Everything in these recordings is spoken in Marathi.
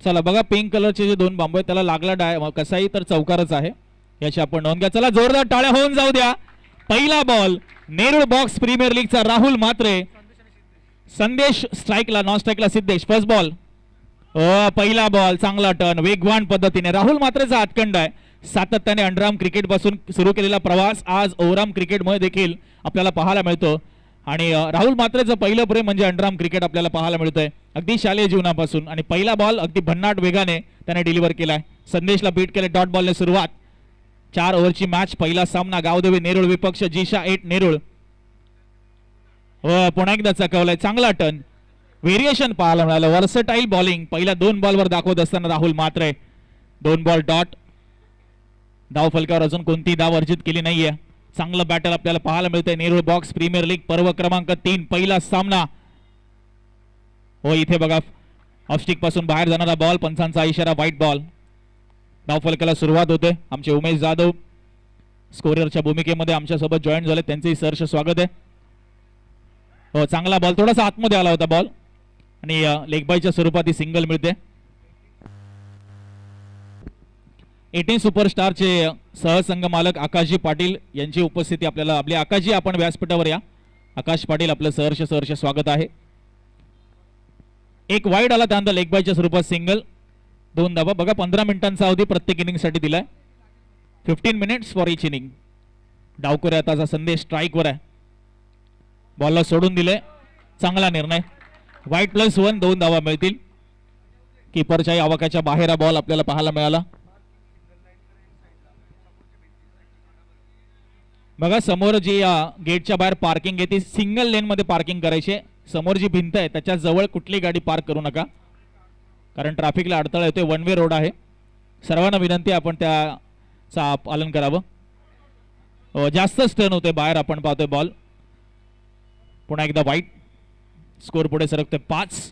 चला बघा, पिंक कलरचे जे दोन बांबू आहेत त्याला लागला कसाही तर चौकारच आहे, याची आपण नोंद घ्या. चला जोरदार टाळ्या होऊन जाऊ द्या. पहिला बॉल नेरूळ बॉक्स प्रीमियर लीगचा राहुल म्हात्रे, संदेश स्ट्राईकला, नॉन स्ट्राईकला सिद्धेश. फर्स्ट बॉल, पहिला बॉल, चांगला टर्न वेगवान पद्धतीने. राहुल म्हात्रेचा हातखंड आहे. सातत्याने अंडरआर्म क्रिकेट पासून सुरू केलेला प्रवास आज ओव्हरआर्म क्रिकेटमध्ये देखील आपल्याला पाहायला मिळतो. आणि राहुल म्हात्रेचं पहिलं प्रेम म्हणजे अंडरआर्म क्रिकेट आपल्याला पाहायला मिळतंय अगदी शालेय जीवनापासून. आणि पहिला बॉल अगदी भन्नाट वेगाने त्याने डिलिव्हर केलाय. संदेशला बीट केले. डॉट बॉलने सुरुवात. 4 ओव्हरची मॅच. पहिला सामना गावदेवी नेरूळ विपक्ष जीशा 8 नेरूळ. पुन्हा एकदा चकवलाय. चांगला टर्न, व्हेरिएशन पाहायला मिळालं. वर्सटाईल बॉलिंग पहिल्या 2 बॉलवर दाखवत असताना राहुल म्हात्रे. 2 ball dot. धाव फलकावर अजून कोणती धाव अर्जित केली नाहीये. चांगलं बॅटल आपल्याला पाहायला मिळतंय. नेरूळ बॉक्स प्रीमियर लीग पर्व क्रमांक 3 पहिला सामना. इथे बघा ऑफस्टिक पासून बाहेर जाणारा बॉल, पंचांचा इशारा व्हाईट बॉल. धाव फलकाला सुरुवात होते. आमचे उमेश जाधव स्कोररच्या भूमिकेमध्ये आमच्या सोबत जॉईन झाले, त्यांचेही सहर्ष स्वागत आहे. चांगला बॉल, थोडासा आतमध्ये आला होता बॉल आणि लेग बायच्या स्वरूपात ही सिंगल मिळते. 18 सुपरस्टारचे सहसंघ मालक आकाशजी पाटील यांची उपस्थिती आपल्याला. आपले आकाशजी आपण व्यासपीठावर या. आकाश पाटील आपलं सहर्ष स्वागत आहे. एक वाईड आला, त्यानंतर लेग बायच्या स्वरूपात सिंगल. 2 धावा. बघा 15 मिनिटांचा अवधी प्रत्येक इनिंगसाठी दिलाय. 15 minutes for each inning. Dawkar आताचा संदेश स्ट्राईकवर आहे. बॉलला सोडून दिले. चांगला निर्णय. वाईट +1, 2 धावा मिळतील. कीपरच्याही आवाक्याच्या बाहेर हा बॉल आपल्याला पाहायला मिळाला. बघा समोर जी गेटच्या बाहेर पार्किंग आहे ती सिंगल लेन मध्ये पार्किंग करायची. समोर जी भिंत आहे त्याच्या जवळ कुठली गाडी पार्क करू नका, कारण ट्रॅफिकला अडथळा येतोय. 1 वे रोड आहे. सर्वांना विनंती आपण त्याचा पालन करावं. जास्तच टर्न होते बाहेर. आपण पाहतोय बॉल पुन्हा एकदा वाईट. स्कोर पुढे सरकतोय 5.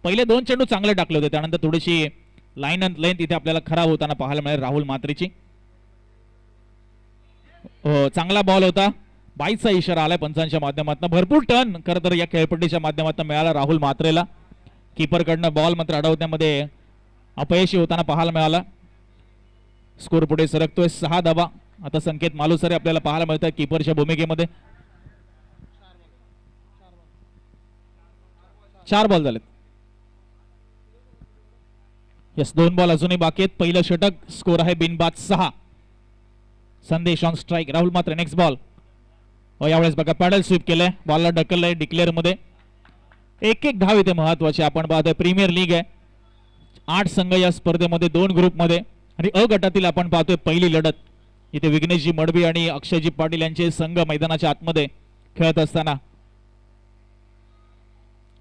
पहिले 2 चेंडू चांगले टाकले होते, त्यानंतर थोडीशी लाईन अँड लेंथ इथे आपल्याला खराब होताना पाहायला मिळेल राहुल म्हात्रेची. चांगला बॉल होता. बाईचा इशारा आलाय पंचांच्या माध्यमातून. भरपूर टर्न खरं तर या खेळपट्टीच्या माध्यमातून मिळाला राहुल म्हात्रेला. कीपरकडनं बॉल मात्र अडवण्यामध्ये अपयशी होताना पाहायला मिळाला. स्कोर पुढे सरकतोय 6 धावा. आता संकेत मालुसरे आपल्याला पाहायला मिळतात कीपरच्या भूमिकेमध्ये. 4 बॉल झालेत. यस, 2 बॉल अजूनही बाकी आहेत. पहिलं षटक. स्कोर आहे बिनबाद 6. संदेश on strike. Rahul Mhatre next ball. यावेळेस बघा पॅडल स्वीप केलंय. बॉलला ढकललंय डिक्लेअर मध्ये. एक धाव इथे महत्वाची. आपण पाहतोय प्रीमियर लीग आहे. 8 संघ या स्पर्धेमध्ये, 2 ग्रुप मध्ये. आणि अ गटातील आपण पाहतोय पहिली लढत. इथे विघ्नेशजी मडवी आणि अक्षयजी पाटील यांचे संघ मैदानाच्या आतमध्ये खेळत असताना.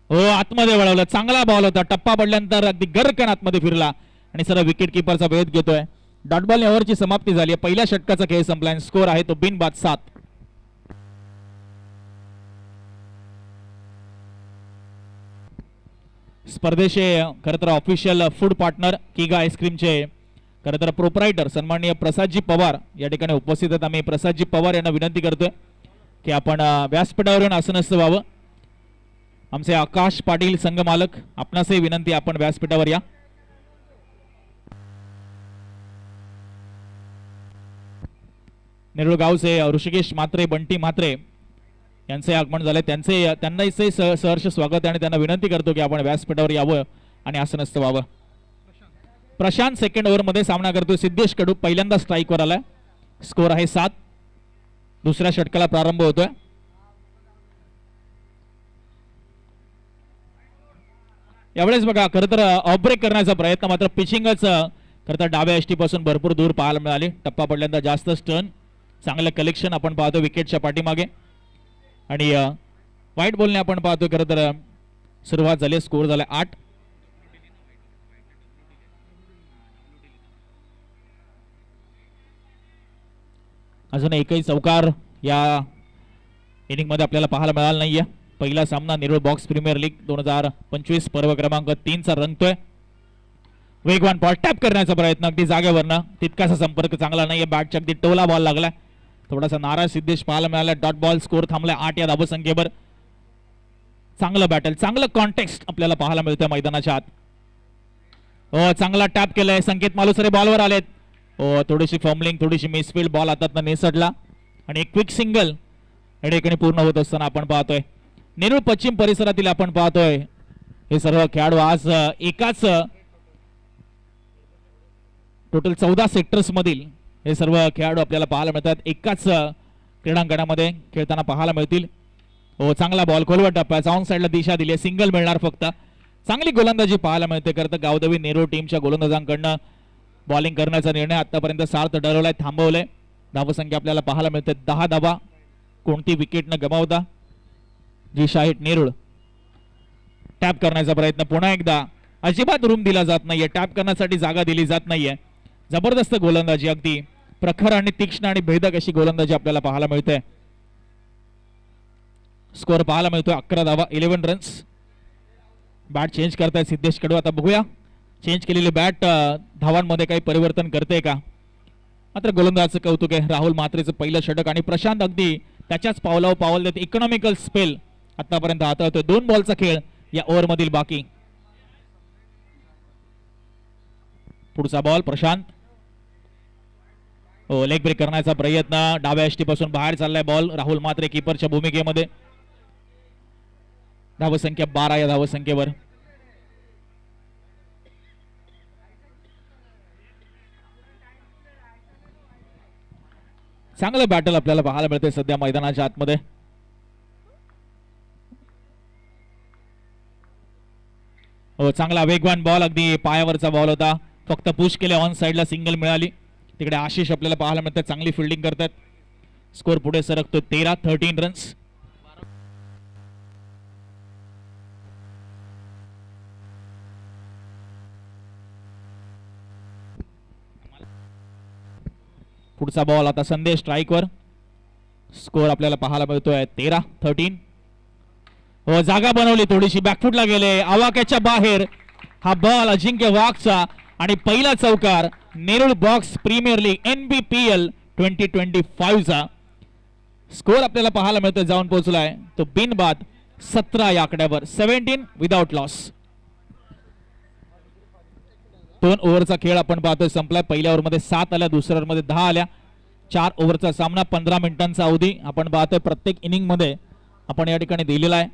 आतमध्ये वळवलं. चांगला बॉल होता. टप्पा पडल्यानंतर अगदी गरकन आतमध्ये फिरला आणि सरळ विकेट किपरचा वेध घेतोय. डॉट बॉल ओव्हरची समाप्ती झाली. पहिल्या षटकाचा खेळ संपला. स्कोर आहे तो बिनबाद 7. स्पर्धेचे खरं तर ऑफिशियल फूड पार्टनर किगा आईस्क्रीमचे खरं तर प्रोप्रायटर सन्माननीय प्रसादजी पवार या ठिकाणी उपस्थित आहेत. आम्ही प्रसादजी पवार यांना विनंती करतोय की आपण व्यासपीठावरून आसनस्थ व्हावं. आमचे आकाश पाटील संघ मालक, आपणासही विनंती आपण व्यासपीठावर या. नेरूळ गावचे ऋषिकेश म्हात्रे, बंटी म्हात्रे यांचे आगमन झाले. त्यांनाही सहर्ष स्वागत आहे आणि त्यांना विनंती करतो की आपण व्यासपीठावर यावं आणि आसनस्थ व्हावं. प्रशांत सेकंड ओव्हर मध्ये सामना करतोय. सिद्धेश कडू पहिल्यांदा स्ट्राईकवर आलाय. स्कोर आहे 7. दुसऱ्या षटकाला प्रारंभ होतोय. यावेळेस बघा खरं तर ऑफ ब्रेक करण्याचा प्रयत्न, मात्र पिचिंगच खरं तर डाव्या यष्टीपासून भरपूर दूर पाहायला मिळाली. टप्पा पडल्यानंतर जास्तच टर्न. चांगलं कलेक्शन आपण पाहतो विकेटच्या पाठीमागे. आणि व्हाईट बॉलने आपण पाहतो खरं तर सुरुवात झाली. स्कोर झाला 8. अजून एकही चौकार या इनिंग मध्ये आपल्याला पाहायला मिळाला नाहीये. पहिला सामना नेरूळ बॉक्स प्रीमियर लीग 2025 पर्व क्रमांक 3 चा रंगतोय. वेगवान बॉल टॅप करण्याचा प्रयत्न अगदी जागेवरनं. तितकासा संपर्क चांगला नाहीये. बॅटच्या अगदी टोला बॉल लागलाय. थोडासा नाराज सिद्धेश पाहायला मिळाला. Dot ball. स्कोर थांबलाय 8 या धावसंख्येवर. चांगलं बॅटल, चांगलं कॉन्टेक्स्ट आपल्याला पाहायला मिळतं मैदानाच्या आत. चांगला टॅप केलाय. संकेत मालुसरे बॉलवर आलेत. थोडीशी फॉर्मलिंग, थोडीशी मिसफील्ड, बॉल हातातनं निसटला आणि एक क्विक सिंगल या ठिकाणी पूर्ण होत असताना आपण पाहतोय. नेरूळ पश्चिम परिसरातील आपण पाहतोय हे सर्व खेळाडू आज एकाच टोटल 14 सेक्टर्स मधील हे सर्व खेळाडू आपल्याला पाहायला मिळतात. एकाच क्रीडांगणामध्ये खेळताना पाहायला मिळतील. चांगला बॉल खोलवर टप्प्याचा ऑन साईडला दिशा दिली. सिंगल मिळणार फक्त. चांगली गोलंदाजी पाहायला मिळते. करता गावदेवी नेरूळ टीमच्या गोलंदाजांकडनं बॉलिंग करण्याचा निर्णय आतापर्यंत सार्थ ठरवलाय, थांबवलाय. धावसंख्या आपल्याला पाहायला मिळते 10 धावा. कोणती विकेट न गमावता जी शाहिद नेरूळ टॅप करण्याचा प्रयत्न पुन्हा एकदा. अजिबात रूम दिला जात नाहीये, टॅप करण्यासाठी जागा दिली जात नाहीये. जबरदस्त गोलंदाजी, अगदी प्रखर आणि तीक्ष्ण आणि भेदक अशी गोलंदाजी आपल्याला पाहायला मिळते. स्कोअर पाहायला मिळतोय 11 धावा, 11 रन्स. बॅट चेंज करताय सिद्धेश कडू. आता बघूया चेंज केलेली बॅट धावांमध्ये काही परिवर्तन करते का. मात्र गोलंदाजाचं कौतुक आहे. राहुल म्हात्रेचं पहिलं षटक आणि प्रशांत अगदी त्याच्याच पावलावर पावल देत इकॉनॉमिकल स्पेल आतापर्यंत हाताळतोय. 2 बॉलचा खेळ या ओव्हर मधील बाकी. पुढचा बॉल प्रशांत. लेग ब्रेक करण्याचा प्रयत्न. डाव्या यष्टीपासून बाहेर चाललाय बॉल. राहुल म्हात्रे कीपरच्या भूमिकेमध्ये. धावसंख्या 12 या धावसंख्येवर. चांगलं बॅटल आपल्याला पाहायला मिळते सध्या मैदानाच्या आतमध्ये. चांगला वेगवान बॉल, अगदी पायावरचा बॉल होता. फक्त पुश केले, ऑन साइडला सिंगल मिळाली. तिकडे आशिष आपल्याला पाहायला मिळतात, चांगली फिल्डिंग करतात. स्कोर पुढे सरकतो 13 रन्स. पुढचा बॉल आता संदेश स्ट्राईकवर. स्कोर आपल्याला पाहायला मिळतोय 13. जागा बनवली थोडीशी, बॅकफुटला गेले, आवाक्याच्या बाहेर हा बॉल अजिंक्य वाघचा आणि पहिला चौकार Nerul box premier league NBPL 2025 चा. स्कोर आपल्याला पाहायला मिळतोय जाऊन पोहोचलाय तो बिनबाद 17 या आकड्यावर. 17 विदाउट लॉस. 2 ओव्हरचा खेळ आपण पाहतोय संपलाय. पहिल्या ओव्हरमध्ये 7 आल्या, दुसऱ्या ओव्हरमध्ये 10 आल्या. 4 ओव्हरचा सामना, 15 मिनिटांचा अवधी आपण पाहतोय. प्रत्येक इनिंग मध्ये आपण या ठिकाणी दिलेला आहे.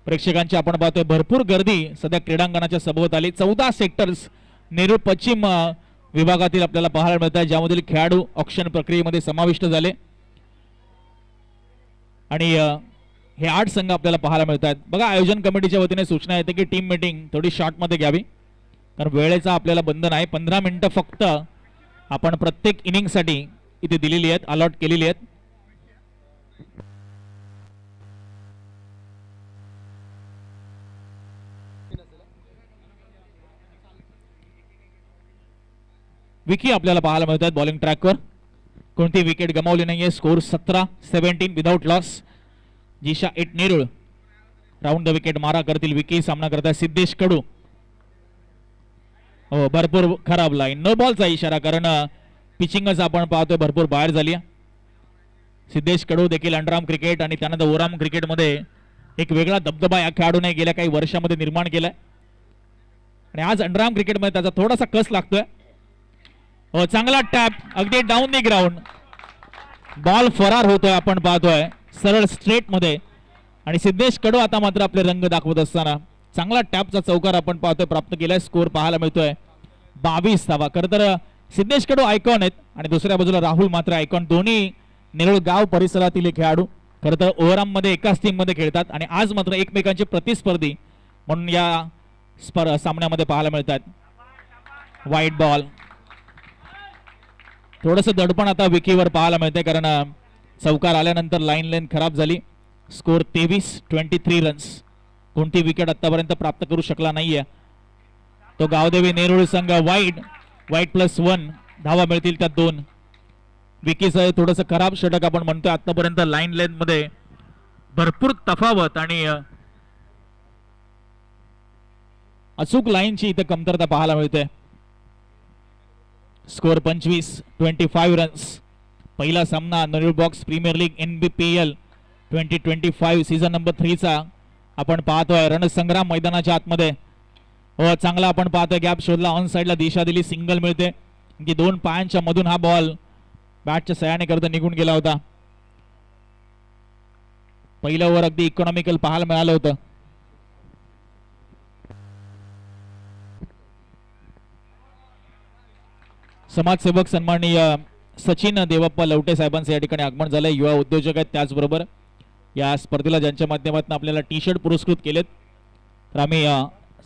प्रेक्षकांची आपण पाहतोय भरपूर गर्दी सध्या क्रीडांगणाच्या सभोवताली. 14 सेक्टर्स नेरूळ पश्चिम विभागातील आपल्याला पाहायला मिळत आहे, ज्यामधील खेळाडू ऑक्शन प्रक्रियेमध्ये समाविष्ट झाले. आणि हे 8 संघ आपल्याला पाहायला मिळत आहेत. बघा, आयोजन कमिटीच्या वतीने सूचना येते की टीम मीटिंग थोडी शॉर्ट मध्ये घ्यावी, कारण वेळेचा आपल्याला बंधन आहे. 15 मिनिटं फक्त आपण प्रत्येक इनिंग साठी इथे दिलेली आहेत, अलॉट केलेली आहेत. विकी आपल्याला पाहायला मिळतात बॉलिंग ट्रॅकवर. कोणती विकेट गमावली नाहीये. Score 17 without loss. Jisha IT Nerul round the wicket मारा करतील. विकी सामना करतात सिद्धेश कडू. भरपूर खराब लाईन, नो बॉलचा इशारा, कारण पिचिंगच आपण पाहतोय भरपूर बाहेर झाली. सिद्धेश कडू देखील अंडरआर्म क्रिकेट आणि त्यानंतर ओव्हरआर्म क्रिकेटमध्ये एक वेगळा दबदबा या खेळाडूने गेल्या काही वर्षामध्ये निर्माण केलाय आणि आज अंडरआर्म क्रिकेटमध्ये त्याचा थोडासा कस लागतोय. चांगला टॅप, अगदी डाऊन द ग्राउंड. बॉल फरार होतोय आपण पाहतोय सरळ स्ट्रेट मध्ये. आणि सिद्धेश कडू आता मात्र आपले रंग दाखवत असताना चांगला टॅपचा चौकार आपण पाहतोय प्राप्त केलाय. स्कोर पाहायला मिळतोय 22 धावा. खरं तर सिद्धेश कडू आयकॉन आहेत आणि दुसऱ्या बाजूला राहुल मात्र आयकॉन. दोन्ही नेरूळ गाव परिसरातील खेळाडू खरं तर ओव्हरआर्म मध्ये एकाच टीम मध्ये खेळतात आणि आज मात्र एकमेकांचे प्रतिस्पर्धी म्हणून या सामन्यामध्ये पाहायला मिळतात. वाईट बॉल, थोडस दडपण आता विकीवर पाहायला मिळते, कारण चौकार आल्यानंतर लाईन खराब झाली. Score 23 runs. कोणती विकेट आतापर्यंत प्राप्त करू शकला नाहीये तो गावदेवी नेरूळ संघ. वाईट +1 धावा मिळतील त्यात 2. विकीचं थोडस खराब षटक आपण म्हणतोय. आतापर्यंत लाईन लेंथ मध्ये भरपूर तफावत आणि अचूक लाईनची इथे कमतरता पाहायला मिळते. Score 25 runs. पहिला सामना Nerul box premier league NBPL 2025 season number 3 चा आपण पाहतोय. रणसंग्राम मैदानाच्या आतमध्ये हो, चांगला आपण पाहतोय गॅप शोधला, ऑन साइडला दिशा दिली, सिंगल मिळते की 2 पायांच्या मधून हा बॉल बॅटच्या सहाय्याने करता निघून गेला होता. पहिलं ओव्हर अगदी इकॉनॉमिकल पाहायला मिळालं होतं. समाजसेवक सन्माननीय सचिन देवप्पा लवटे साहेबांचं या ठिकाणी आगमन झालंय. युवा उद्योजक आहेत, त्याचबरोबर या स्पर्धेला ज्यांच्या माध्यमातून आपल्याला टी शर्ट पुरस्कृत केलेत, तर आम्ही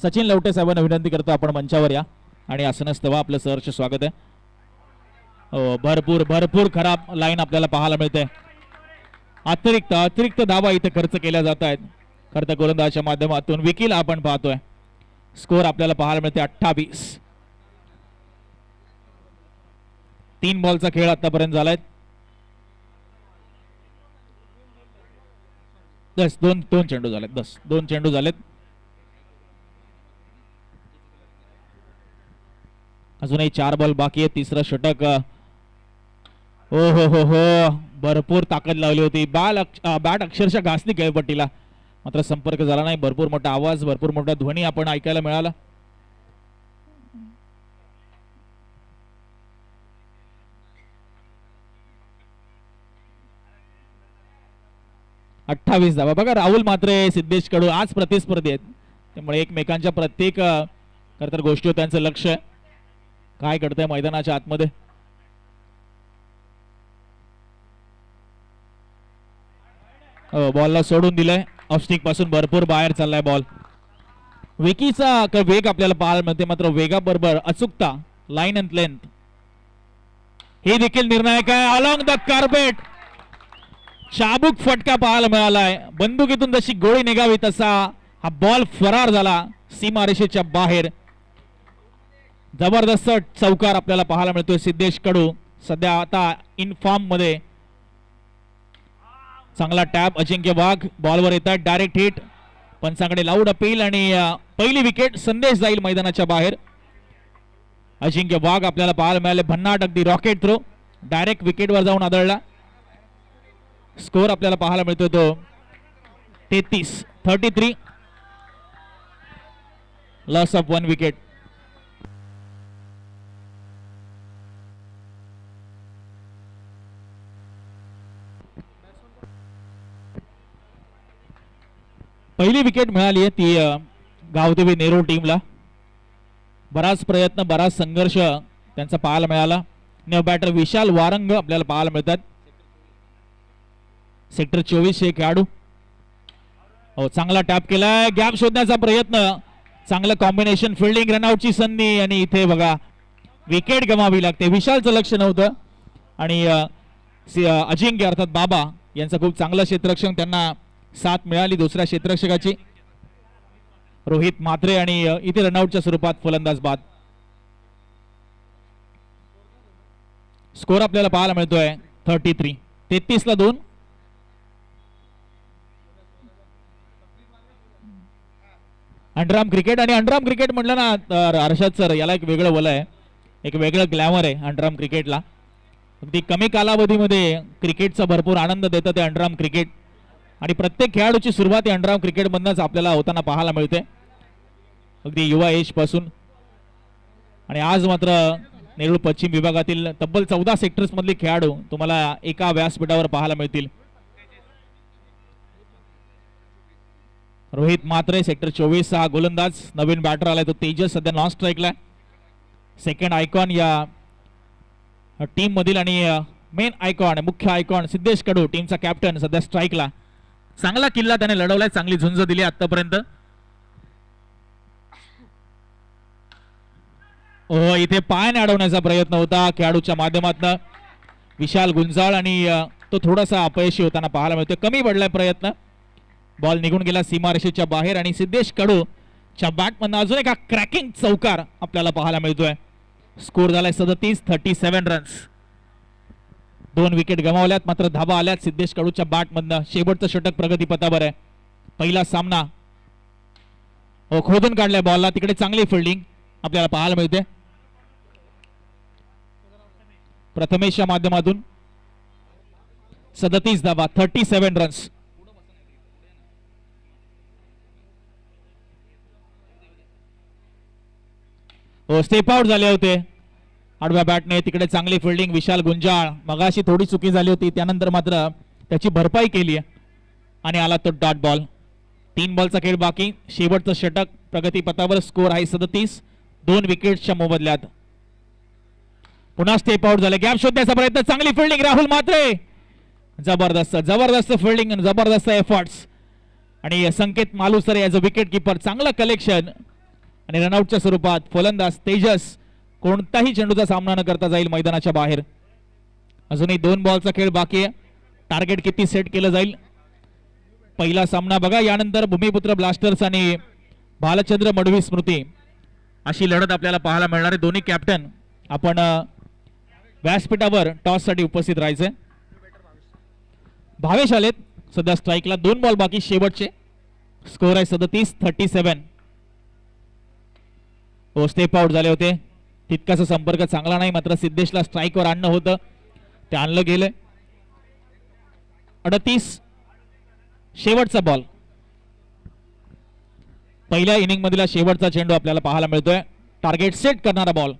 सचिन लवटे साहेबांना विनंती करतो आपण मंचावर या आणि आसनस्थवा आपलं सहर्ष स्वागत आहे. भरपूर भरपूर खराब लाईन आपल्याला पाहायला मिळते. अतिरिक्त धावा इथे खर्च केल्या जात आहेत. खरं तर गोलंदाजाच्या माध्यमातून विकील आपण पाहतोय. स्कोर आपल्याला पाहायला मिळते 28. 3 बॉलचा खेळ आतापर्यंत झालाय. दोन चेंडू झालेत. 2 चेंडू झालेत. अजूनही 4 बॉल बाकी आहे. तिसरं षटक. ओ हो, भरपूर ताकद लावली होती. बॅट अक्षरशः घासली खेळपट्टीला, मात्र संपर्क झाला नाही. भरपूर मोठा आवाज, भरपूर मोठा ध्वनी आपण ऐकायला मिळाला. अठ्ठावीस धावा. बघा, राहुल मात्रे, सिद्धेश कडू आज प्रतिस्पर्धी आहेत, त्यामुळे एकमेकांच्या प्रत्येक खरतर गोष्टीवर त्यांचं लक्ष आहे. काय घडतंय मैदानाच्या आतमध्ये. बॉलला सोडून दिलंय. ऑफस्टिक पासून भरपूर बाहेर चाललाय बॉल. विकीचा वेग आपल्याला पाहायला मिळते, मात्र वेगाबरोबर अचूकता, लाईन अँड लेंथ हे देखील निर्णायक आहे. अलॉंग द कार्पेट चाबूक फटका पाहायला मिळालाय. बंदुकीतून जशी गोळी निघावी तसा हा बॉल फरार झाला सीमारेषेच्या बाहेर. जबरदस्त चौकार आपल्याला पाहायला मिळतोय. सिद्धेश कडू सध्या आता इन फॉर्म मध्ये. चांगला टॅप. अजिंक्य वाघ बॉलवर येतात. Direct hit. पंचांकडे लाऊड अपील आणि पहिली विकेट. संदेश जाईल मैदानाच्या बाहेर. अजिंक्य वाघ आपल्याला पाहायला मिळाले. भन्नाट अगदी रॉकेट थ्रो, डायरेक्ट विकेटवर जाऊन आदळला. स्कोर आपल्याला पाहायला मिळतो तो 33. Loss of 1 wicket. पहिली विकेट मिळाली आहे ती गावदेवी नेहरू टीमला. बराच प्रयत्न, बराच संघर्ष त्यांचा पाहायला मिळाला. न्यू बॅटर विशाल वारंग आपल्याला पाहायला मिळतात. सेक्टर 24 हे खेळाडू. हो, चांगला टॅप केलाय. गॅप शोधण्याचा प्रयत्न. चांगलं कॉम्बिनेशन, फिल्डिंग, रनआउटची संधी आणि इथे बघा विकेट गमावी लागते. विशालचं लक्ष नव्हतं आणि अजिंक्य अर्थात बाबा यांचं खूप चांगलं क्षेत्ररक्षण, त्यांना साथ मिळाली दुसऱ्या क्षेत्ररक्षकाची. रोहित म्हात्रे आणि इथे रनआउटच्या स्वरूपात फलंदाज बाद. स्कोर आपल्याला पाहायला मिळतोय 33. 33 ला 2. Underarm cricket. आणि अंडरआर्म क्रिकेट म्हटलं ना हर्षद सर, याला एक वेगळं वलय आहे, एक वेगळं ग्लॅमर आहे अंडरआर्म क्रिकेटला. अगदी कमी कालावधीमध्ये क्रिकेटचा भरपूर आनंद देतं ते अंडरआर्म क्रिकेट. आणि प्रत्येक खेळाडूची सुरुवात अंडरआर्म क्रिकेटमधूनच आपल्याला होताना पाहायला मिळते, अगदी युवा एज पासून. आणि आज मात्र नेरूळ पश्चिम विभागातील तब्बल 14 सेक्टर्स मधले खेळाडू तुम्हाला एका व्यासपीठावर पाहायला मिळतील. रोहित म्हात्रे सेक्टर 24 हा गोलंदाज. नवीन बॅटर आलाय तो तेजस, सध्या नॉन स्ट्राईकला. सेकंड आयकॉन या टीम मधील आणि मेन आयकॉन, मुख्य आयकॉन सिद्धेश कडू टीमचा कॅप्टन, सध्या स्ट्राईकला. चांगला किल्ला त्याने लढवलाय, चांगली झुंज दिली आतापर्यंत. हो, इथे पायाने अडवण्याचा प्रयत्न होता खेळाडूच्या माध्यमातून. विशाल गुंजाळ आणि तो थोडासा अपयशी होताना पाहायला मिळतोय. कमी पडलाय प्रयत्न. बॉल निघून गेला सीमारेषेच्या बाहेर आणि सिद्धेश कडूच्या बॅटमधून अजून एक क्रॅकिंग चौकार आपल्याला पाहायला मिळतोय. स्कोर झालाय 37 रन्स. 2 विकेट गमावल्यात, मात्र धाबा आल्यात सिद्धेश कडूच्या बॅटमधनं. शेवटचं षटक प्रगतीपथावर आहे. पहिला सामना हो खोदून काढलाय बॉलला, तिकडे चांगली फिल्डिंग आपल्याला पाहायला मिळते. प्रथमेशच्या माध्यमातून 37 धावा, 37 रन्स. हो स्टेप आउट झाले होते आडव्या बॅटने. तिकडे चांगली फिल्डिंग विशाल गुंजाळ. मगाशी थोडी चुकी झाली होती, त्यानंतर मात्र त्याची भरपाई केली आणि आला तो डॉट बॉल. 3 बॉलचा खेळ बाकी. शेवटचं षटक प्रगतीपथावर. स्कोर आहे 37. 2 विकेट्सच्या मोबदल्यात. पुन्हा स्टेप आउट झाले. गॅप शोधण्याचा प्रयत्न. चांगली फिल्डिंग राहुल म्हात्रे. जबरदस्त जबरदस्त फिल्डिंग, जबरदस्त एफर्ट्स. आणि Sanket Malusare as a wicket keeper. चांगलं कलेक्शन आणि रनआउटच्या स्वरूपात फलंदाज तेजस कोणताही चेंडूचा सामना न करता जाईल मैदानाच्या बाहेर. अजूनही 2 बॉलचा खेळ बाकी आहे. टार्गेट किती सेट केलं जाईल. पहिला सामना बघा. यानंतर भूमिपुत्र ब्लास्टर्स आणि भालचंद्र मडवी स्मृती अशी लढत आपल्याला पाहायला मिळणार आहे. दोन्ही कॅप्टन आपण व्यासपीठावर टॉस साठी उपस्थित राहायचे. भावेश आलेत सध्या स्ट्राईकला. 2 बॉल बाकी शेवटचे. स्कोर आहे 37-37. हो स्टेप आउट झाले होते. तितकासा संपर्क चांगला नाही, मात्र सिद्धेशला स्ट्राईकवर आणणं होतं, ते आणलं गेलं. 38 शेवटचा बॉल. पहिल्या इनिंग मधला शेवटचा चेंडू आपल्याला पाहायला मिळतोय. टार्गेट सेट करणारा बॉल.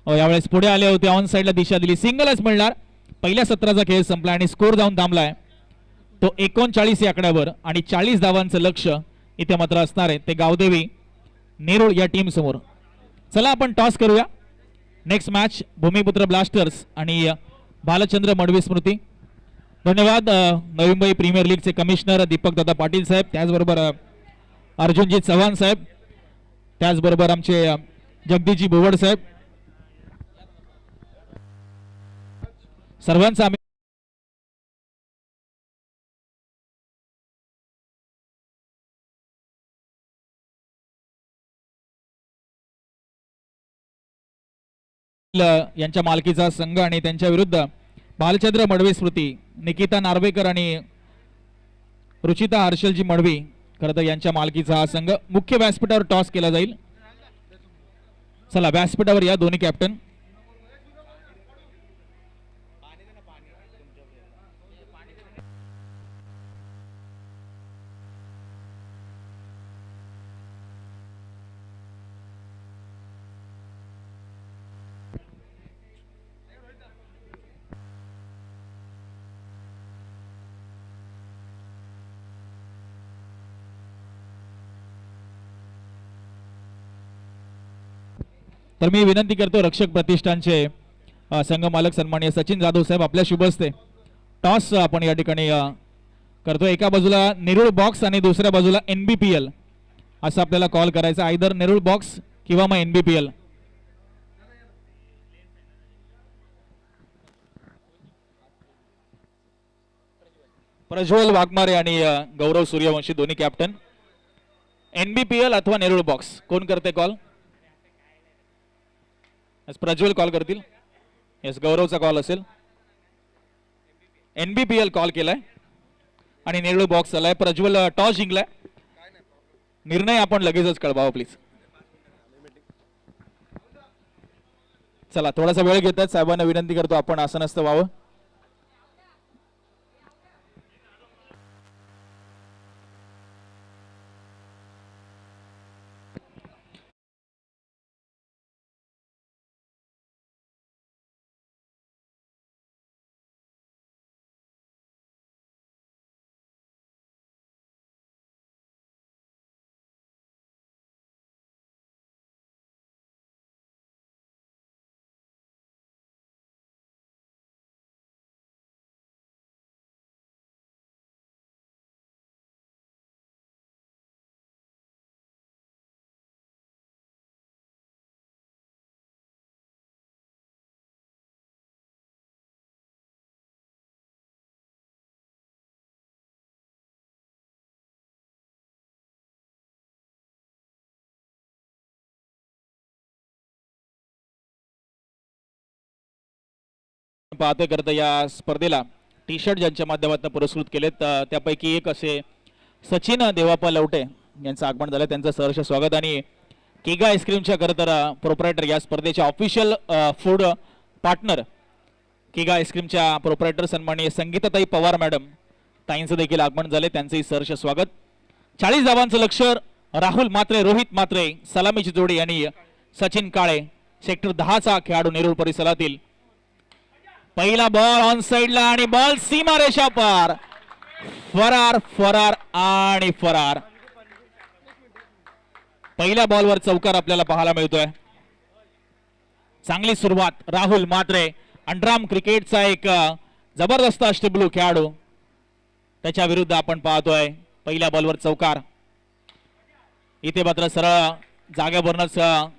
यावेळेस पुढे आले होते. ऑन साइडला दिशा दिली. सिंगलच मिळणार. पहिल्या सत्राचा खेळ संपला आणि स्कोर जाऊन थांबलाय तो 39 या आकड्यावर आणि 40 धावांचं लक्ष इथे मात्र असणार आहे ते गावदेवी नेरुळ या टीम समोर. चला आपण टॉस करूया. नेक्स्ट मॅच भूमिपुत्र ब्लास्टर्स आणि भालचंद्र मडवी स्मृती. धन्यवाद नवी मुंबई प्रीमियर लीगचे कमिशनर दीपक दादा पाटील साहेब, त्याचबरोबर अर्जुनजी चव्हाण साहेब, त्याचबरोबर आमचे जगदीशजी बोवड साहेब, सर्वांचा आम्ही यांच्या मालकीचा संघ आणि त्यांच्या विरुद्ध भालचंद्र मडवी स्मृती, निकिता नार्वेकर आणि रुचिता हर्षलजी मडवी खरं तर यांच्या मालकीचा हा संघ. मुख्य व्यासपीठावर टॉस केला जाईल. चला व्यासपीठावर या दोन्ही कॅप्टन. तर मी विनंती करतो रक्षक प्रतिष्ठानचे संघ मालक सन्माननीय सचिन जाधव साहेब, आपल्या शुभ हस्ते टॉस आपण या ठिकाणी करतो. एका बाजूला नेरुळ बॉक्स आणि दुसऱ्या बाजूला NBPL असं आपल्याला कॉल करायचा. आयदर नेरुळ बॉक्स किंवा मग NBPL. प्रज्वल वाघमारे आणि गौरव सूर्यवंशी दोन्ही कॅप्टन. NBPL अथवा नेरुळ बॉक्स कोण करते कॉल? प्रज्वल कॉल करतील. येस गौरवचा कॉल असेल. NBPL कॉल केलाय आणि नेरुळ बॉक्स आलाय. प्रज्वल टॉस जिंकलाय. निर्णय आपण लगेचच कळवावा प्लीज. चला थोडासा वेळ घेतात. साहेबांना विनंती करतो आपण आसनस्थ व्हावं. पाहतोय करता या स्पर्धेला टी शर्ट ज्यांच्या माध्यमातून पुरस्कृत केलेत त्यापैकी एक असे सचिन देवाप्पा लवटे यांचं आगमन झालं. त्यांचं सहर्ष स्वागत. आणि केगा आईस्क्रीमच्या खरं तर प्रोप्रायटर या स्पर्धेच्या ऑफिशियल फूड पार्टनर केगा आईस्क्रीमच्या प्रोप्रायटर सन्माननीय संगीताताई पवार मॅडम ताईंचं देखील आगमन झाले. त्यांचंही सहर्ष स्वागत. 40 धावांचं लक्ष्य. राहुल मात्रे, रोहित मात्रे सलामीची जोडी आणि सचिन काळे सेक्टर 10चा खेळाडू नेरूळ परिसरातील. पहिला बॉल ऑन साइडला आणि बॉल सीमारेषा पार. फरार फरार आणि फरार. पहिल्या बॉलवर चौकार आपल्याला पाहायला मिळतोय. चांगली सुरुवात राहुल मात्रे, अंडराम क्रिकेटचा एक जबरदस्त अष्टब्लू खेळाडू, त्याच्या विरुद्ध आपण पाहतोय पहिल्या बॉलवर चौकार. इथे मात्र सरळ जागेवरनच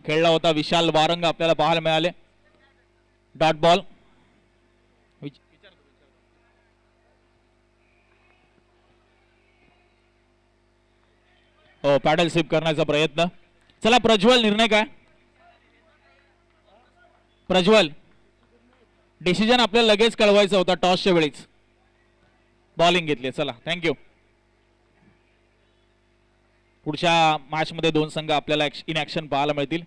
खेळला होता विशाल वारंग आपल्याला पाहायला मिळाले. Dot ball. हो, पॅडल स्वीप करण्याचा प्रयत्न. चला प्रज्वल, निर्णय काय? प्रज्वल, डिसिजन आपल्याला लगेच कळवायचा होता टॉसच्या वेळीच. बॉलिंग घेतली. चला, थँक्यू. पुढच्या मॅच मध्ये 2 संघ आपल्याला इन ऍक्शन पाहायला मिळतील.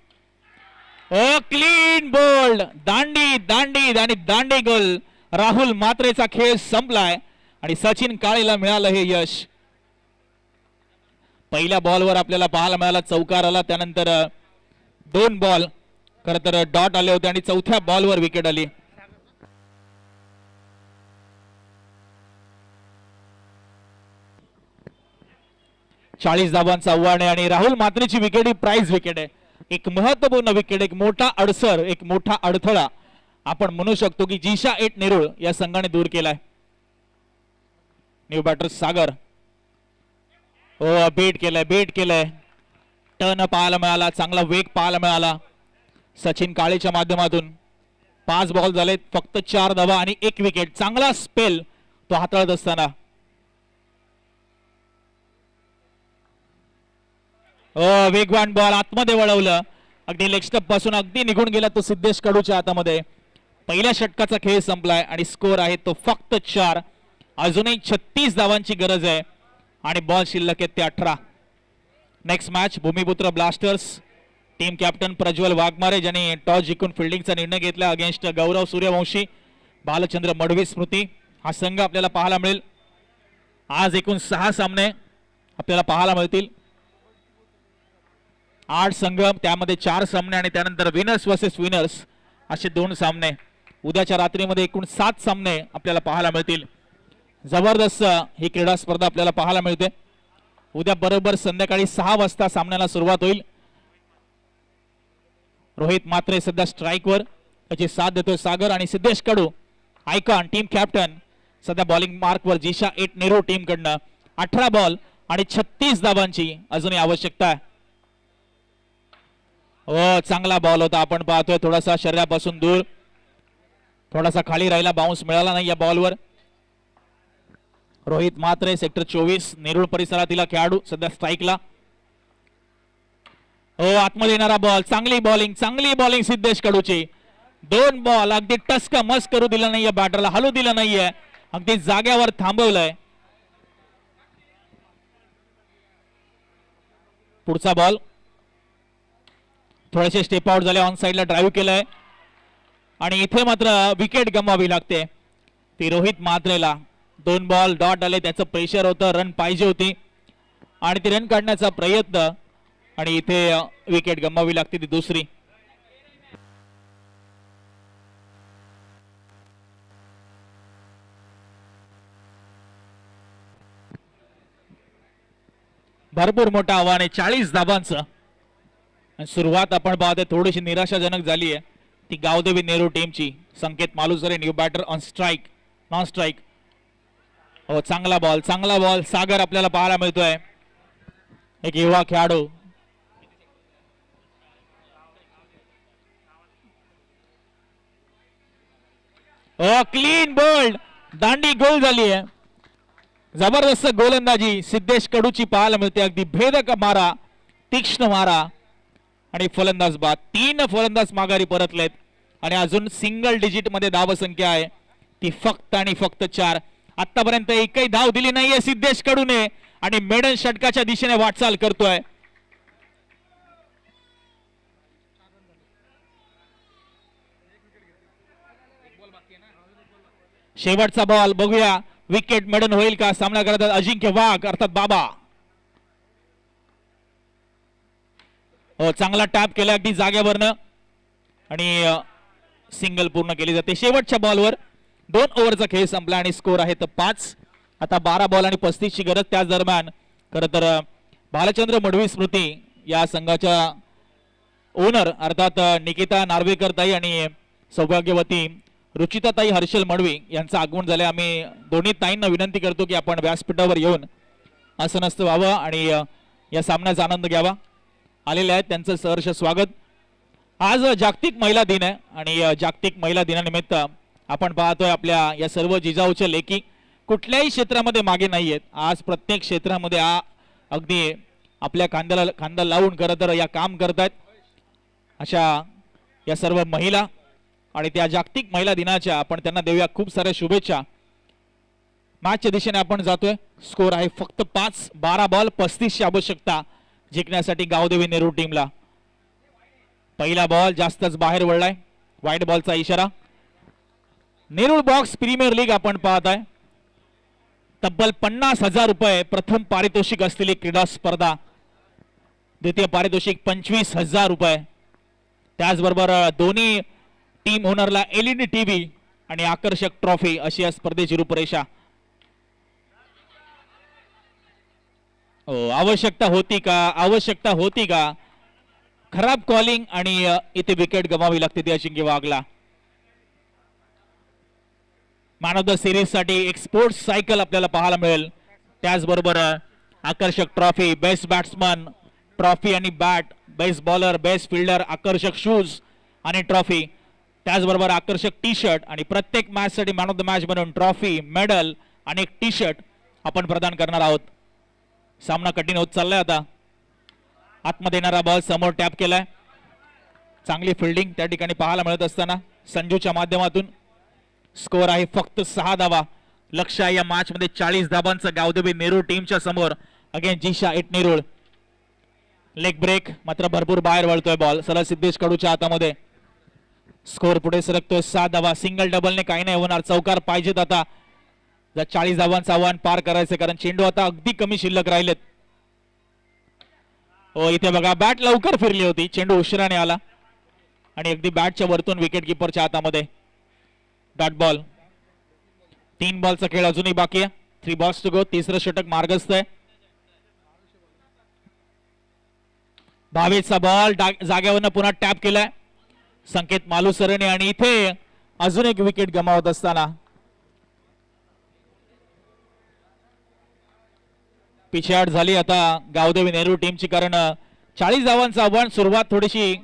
ओ, क्लीन बोल्ड, दांडी दांडी आणि दांडी गोल. राहुल मात्रेचा खेळ संपलाय आणि सचिन काळेला मिळालं हे यश. पहिल्या बॉलवर आपल्याला पाहायला मिळाला चौकार आला, त्यानंतर 2 बॉल खरं तर डॉट आले होते आणि चौथ्या बॉलवर विकेट आली. चाळीस धावांचा आव्हान आहे आणि राहुल मात्रेची विकेट ही प्राइज विकेट आहे. एक महत्वपूर्ण विकेट, एक मोठा अडसर, एक मोठा अडथळा आपण म्हणू शकतो की जिशा 8 नेरूळ या संघाने दूर केलाय. न्यू बॅटर सागर. बेट केलंय. टर्न पाहायला मिळाला, चांगला वेग पाहायला मिळाला सचिन काळेच्या माध्यमातून. 5 बॉल झालेत, फक्त 4 धावा आणि 1 विकेट. चांगला स्पेल तो हाताळत असताना. वेगवान बॉल आतमध्ये वळवलं, अगदी लेग स्टंप पासून अगदी निघून गेला तो सिद्धेश कडूच्या हातामध्ये. पहिल्या षटकाचा खेळ संपलाय आणि स्कोर आहे तो फक्त 4. अजूनही 36 धावांची गरज आहे आणि बॉल शिल्लक आहेत ते 18. Next match Bhumiputra blasters, team captain Prajwal Waghmare ज्यांनी टॉस जिंकून फिल्डिंगचा निर्णय घेतला अगेन्स्ट गौरव सूर्यवंशी, बालचंद्र मडवी स्मृती. हा संघ आपल्याला पाहायला मिळेल. आज एकूण 6 सामने आपल्याला पाहायला मिळतील. 8 संघ, त्यामध्ये 4 सामने आणि त्यानंतर विनर्स वर्सेस विनर्स असे 2 सामने. उद्याच्या रात्रीमध्ये एकूण 7 सामने आपल्याला पाहायला मिळतील. जबरदस्त ही क्रीडा स्पर्धा आपल्याला पाहायला मिळते. उद्या बरोबर संध्याकाळी 6 वाजता सामन्याला सुरुवात होईल. रोहित मात्रे सध्या स्ट्राईकवर, त्याची साथ देतोय सागर आणि सिद्धेश कडू आयकॉन टीम कॅप्टन सध्या बॉलिंग मार्कवर जिशा 8 नेरूळ टीम कडनं. 18 बॉल आणि 36 धावांची अजूनही आवश्यकता आहे. चांगला बॉल होता, आपण पाहतोय थोडासा शरीरापासून दूर, थोडासा खाली राहिला, बाउन्स मिळाला नाही या बॉलवर. रोहित मात्रे सेक्टर 24 नेरूळ परिसरातील खेळाडू सध्या स्ट्राईकला. आतमध्ये येणारा बॉल, चांगली बॉलिंग सिद्धेश कडूची. 2 बॉल अगदी टसका मस्क करू दिला नाहीये, बॅटरला हलू दिलं नाहीये, अगदी जाग्यावर थांबवलंय. पुढचा बॉल थोडेसे स्टेप आउट झाले, ऑन साइडला ड्राईव्ह केलंय आणि इथे मात्र विकेट गमवावी लागते ती रोहित मात्रेला. 2 बॉल डॉट आले, त्याचं प्रेशर होतं, रन पाहिजे होती आणि ती रन काढण्याचा प्रयत्न आणि इथे विकेट गमवावी लागते ती दुसरी. भरपूर मोठं आव्हान आहे 40 धावांचं. सुरुवात आपण पाहतोय थोडीशी निराशाजनक झाली आहे ती गावदेवी नेहरू टीमची. Sanket Malusare new batter on strike, non strike. चांगला बॉल सागर आपल्याला पाहायला मिळतोय, एक युवा खेळाडू. क्लीन बोल्ड, दांडी गोल झाली आहे. जबरदस्त गोलंदाजी सिद्धेश कडूची पाहायला मिळते, अगदी भेदक मारा, तीक्ष्ण मारा आणि फलंदाज बाद. 3 फलंदाज माघारी परतलेत आणि अजून सिंगल डिजिट मध्ये धाव संख्या आहे ती फक्त आणि फक्त 4. आतापर्यंत एकही धाव दिली नाहीये सिद्धेश कडूने आणि मेडन षटकाच्या दिशेने वाटचाल करतोय. शेवटचा बॉल बघूया, विकेट मेडन होईल का? सामना करतात अजिंक्य वाघ अर्थात बाबा. चांगला टॅप केला अगदी जागेवरनं आणि सिंगल पूर्ण केली जाते. शेवटच्या बॉलवर 2 ओव्हरचा खेळ संपला आणि स्कोर आहे तर 5. आता 12 बॉल आणि 35 ची गरज. त्याच दरम्यान खरं तर भालचंद्र मडवी स्मृती या संघाच्या ओनर अर्थात निकिता नार्वेकर ताई आणि सौभाग्यवती रुचिताताई हर्षल मडवी यांचं आगमन झाले. आम्ही दोन्ही ताईंना विनंती करतो की आपण व्यासपीठावर येऊन असं नसतं व्हावं आणि या सामन्याचा आनंद घ्यावा. आलेले आहेत त्यांचं सहर्ष स्वागत. आज जागतिक महिला दिन आहे आणि जागतिक महिला दिनानिमित्त आपण पाहतोय आपल्या या सर्व जिजाऊच्या लेकी कुठल्याही क्षेत्रामध्ये मागे नाही आहेत. आज प्रत्येक क्षेत्रामध्ये अगदी आपल्या खांद्याला खांदा लावून खरं तर या काम करतायत अशा या सर्व महिला आणि त्या जागतिक महिला दिनाच्या आपण त्यांना देऊया खूप साऱ्या शुभेच्छा. मॅचच्या दिशेने आपण जातोय. स्कोर आहे फक्त 5. 12 बॉल 35 ची आवश्यकता जिंकण्यासाठी गावदेवी नेहरू टीमला. पहिला बॉल जास्तच बाहेर वळलाय. वाईट बॉलचा इशारा. नेरूळ बॉक्स प्रीमियर लीग आपण पाहत आहे. तब्बल 50,000 रुपये प्रथम पारितोषिक असलेली क्रीडा स्पर्धा. द्वितीय पारितोषिक 25,000 रुपये. त्याचबरोबर दोन्ही टीम ओनरला LED टीव्ही आणि आकर्षक ट्रॉफी अशी या स्पर्धेची रूपरेषा. आवश्यकता होती का खराब कॉलिंग आणि इथे विकेट गमावी लागते ती अजिंक्य वाघला. मॅन ऑफ द सिरीज साठी एक स्पोर्ट्स सायकल आपल्याला पाहायला मिळेल. त्याचबरोबर आकर्षक ट्रॉफी, बेस्ट बॅट्समन ट्रॉफी आणि bat, best bowler, best fielder, आकर्षक शूज आणि ट्रॉफी, त्याचबरोबर आकर्षक टी शर्ट आणि प्रत्येक मॅच साठी मॅन ऑफ द मॅच बनवून ट्रॉफी, मेडल आणि एक टी शर्ट आपण प्रदान करणार आहोत. सामना कठीण होत चाललाय. आता आतमध्ये येणारा बॉल समोर टॅप केलाय. चांगली फिल्डिंग त्या ठिकाणी पाहायला मिळत असताना संजूच्या माध्यमातून स्कोर आहे फक्त 6 धावा. लक्ष आहे या मॅच मध्ये 40 धावांचा गावदेवी नेरूळ टीमच्या समोर again Jisha IT Nerul. Leg break मात्र भरपूर बाहेर वळतोय बॉल. सरळ सिद्धेश कडूच्या हातामध्ये. स्कोर पुढे सरकतोय 6 धावा. सिंगल डबलने काही नाही होणार. चौकार पाहिजेत आता जर 40 धावांचं आव्हान पार करायचं, कारण चेंडू आता अगदी कमी शिल्लक राहिलेत. इथे बघा बॅट लवकर फिरली होती. चेंडू उशिराने आला आणि अगदी बॅटच्या वरतून विकेट किपरच्या हातामध्ये. Dot ball. 3 बॉलचा खेळ अजूनही बाकी आहे. 3 बॉल्स टू गो. तिसरं षटक मार्गस्थ आहे. 22चा बॉल जागेवरनं पुन्हा टॅप केलाय संकेत मालुसरेने आणि इथे अजून एक विकेट गमावत असताना पिछाड झाली आता गावदेवी नेहरू टीमची, कारण 40 धावांचं आव्हान. सुरुवात थोडीशी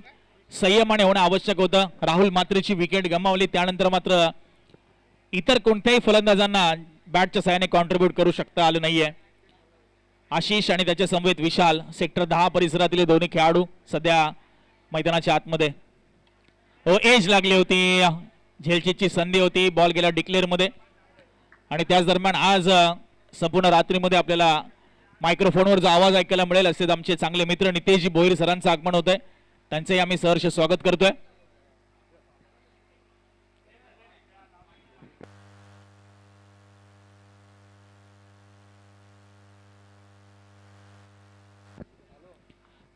संयमाने होणं आवश्यक होतं. राहुल मात्रेची विकेट गमावली. त्यानंतर मात्र इतर कोणत्याही फलंदाजांना बॅटच्या साहाय्याने कॉन्ट्रीब्यूट करू शकता आलं नाहीये. आशिष आणि त्याच्या समवेत विशाल सेक्टर 10 परिसरातील दोन्ही खेळाडू सध्या मैदानाच्या आतमध्ये. एज लागली होती. झेलचीची संधी होती. बॉल गेला डिक्लेअर मध्ये आणि त्याच दरम्यान आज संपूर्ण रात्रीमध्ये आपल्याला मायक्रोफोनवर जो आवाज ऐकायला मिळेल असे आमचे चांगले मित्र नितेशजी भोईर सरांचं आगमन होत आहे. त्यांचंही आम्ही सहर्ष स्वागत करतोय.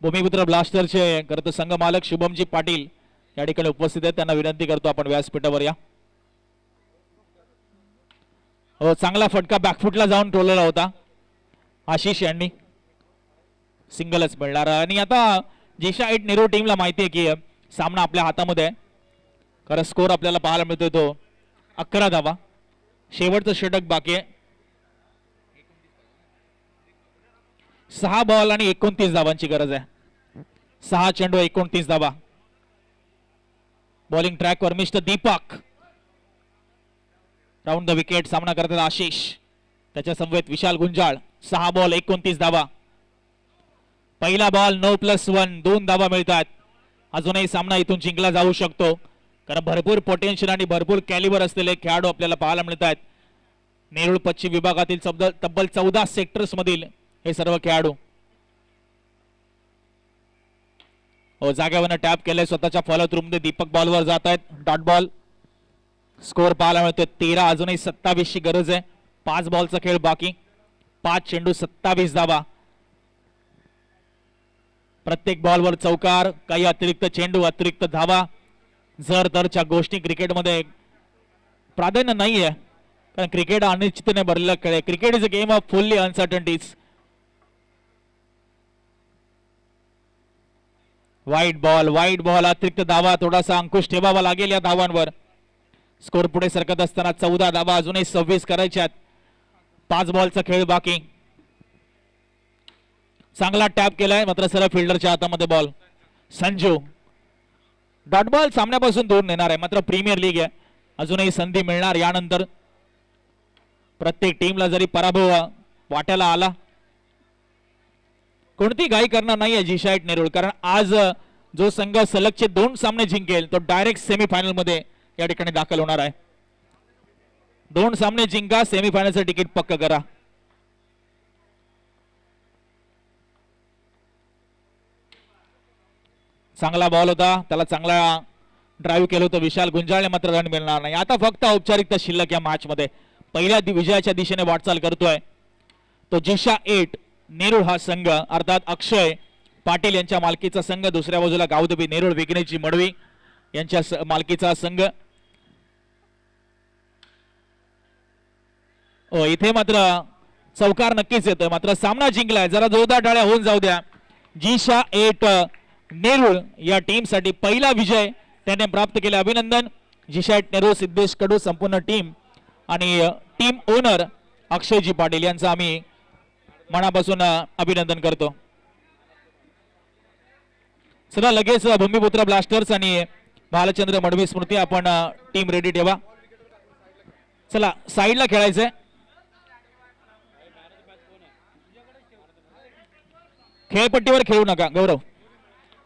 भूमिपुत्र ब्लास्टरचे करत संघ मालक शुभमजी पाटील या ठिकाणी उपस्थित आहेत. त्यांना विनंती करतो आपण व्यासपीठावर या. चांगला फटका बॅकफुटला जाऊन टोलला होता आशिष यांनी. सिंगलच मिळणार आणि आता जिशा इट नेहरू टीमला माहिती आहे की सामना आपल्या हातामध्ये आहे. कारण स्कोर आपल्याला पाहायला मिळतोय तो 11 धावा. शेवटचं षटक बाकी आहे. 6 बॉल आणि 29 धावांची गरज आहे. 6 चेंडू 29 धावा. बॉलिंग ट्रॅकवर mister Deepak. Round the wicket सामना करतात आशिष. त्याच्या समवेत विशाल गुंजाळ. 6 बॉल 29 धावा. पहिला बॉल 9+1 2 धावा मिळतात. अजूनही सामना इथून जिंकला जाऊ शकतो, कारण भरपूर पोटेन्शियल आणि भरपूर कॅलिबर असलेले खेळाडू आपल्याला पाहायला मिळतात. नेरूळ पश्चिम विभागातील तब्बल 14 सेक्टर्स मधील हे सर्व खेळाडू. जागेवरनं टॅप केलंय स्वतःच्या फॉलोअप रूममध्ये. दीपक बॉलवर जात आहेत. Dot ball. स्कोर पाहायला मिळतोय 13. अजूनही 27 ची गरज आहे. 5 बॉलचा खेळ बाकी. 5 चेंडू 27 धावा. प्रत्येक बॉलवर चौकार, काही अतिरिक्त चेंडू, अतिरिक्त धावा, जर तरच्या गोष्टी क्रिकेटमध्ये प्राधान्य नाहीये, कारण क्रिकेट अनिश्चिततेने भरलेला खेळ आहे. Cricket is a game off fully uncertainties. वाईट बॉल अतिरिक्त धावा, थोडासा अंकुश ठेवावा लागेल या धावांवर. स्कोर पुढे सरकत असताना 14 धावा, अजूनही 26 करायच्यात. 5 बॉलचा खेळ बाकी. चांगला टॅप केलाय, मात्र सरळ फिल्डरच्या हातामध्ये बॉल. संजू डॉट बॉल सामन्यापासून दूर नेणार आहे, मात्र प्रीमियर लीग आहे, अजूनही संधी मिळणार. यानंतर प्रत्येक टीमला जरी पराभव वाट्याला आला, कोणती घाई करणार नाहीये जिशाईट नेरूळ, कारण आज जो संघ सलगचे 2 सामने जिंकेल तो डायरेक्ट सेमीफायनल मध्ये या ठिकाणी दाखल होणार आहे. 2 सामने जिंका, सेमीफायनलचं तिकीट पक्क करा. चांगला बॉल होता, त्याला चांगला ड्राईव्ह केलं होतं विशाल गुंजाळने, मात्र रन मिळणार नाही. आता फक्त औपचारिकता शिल्लक या मॅच मध्ये. पहिल्या विजयाच्या दिशेने वाटचाल करतोय तो जिशा 8 नेरूळ हा संघ, अर्थात अक्षय पाटील यांच्या मालकीचा संघ. दुसऱ्या बाजूला गावदेवी नेरूळ विघ्नेची मडवी यांच्या मालकीचा संघ. इथे मात्र चौकार नक्कीच येतोय, मात्र सामना जिंकलाय. जरा जोरदार टाळ्या होऊन जाऊ द्या. जिशा 8 नेरूळ या टीम साठी पहिला विजय त्याने प्राप्त केला. अभिनंदन जिशा 8 नेरूळ, सिद्धेश कडू, संपूर्ण टीम आणि टीम ओनर अक्षयजी पाटील यांचं आम्ही मनापासून अभिनंदन करतो. चला लगेच भूमिपुत्र ब्लास्टर्स आणि भालचंद्र मडवी स्मृती आपण टीम रेडी ठेवा. चला साईडला खेळायचंय. खेळपट्टीवर खेळू नका गौरव.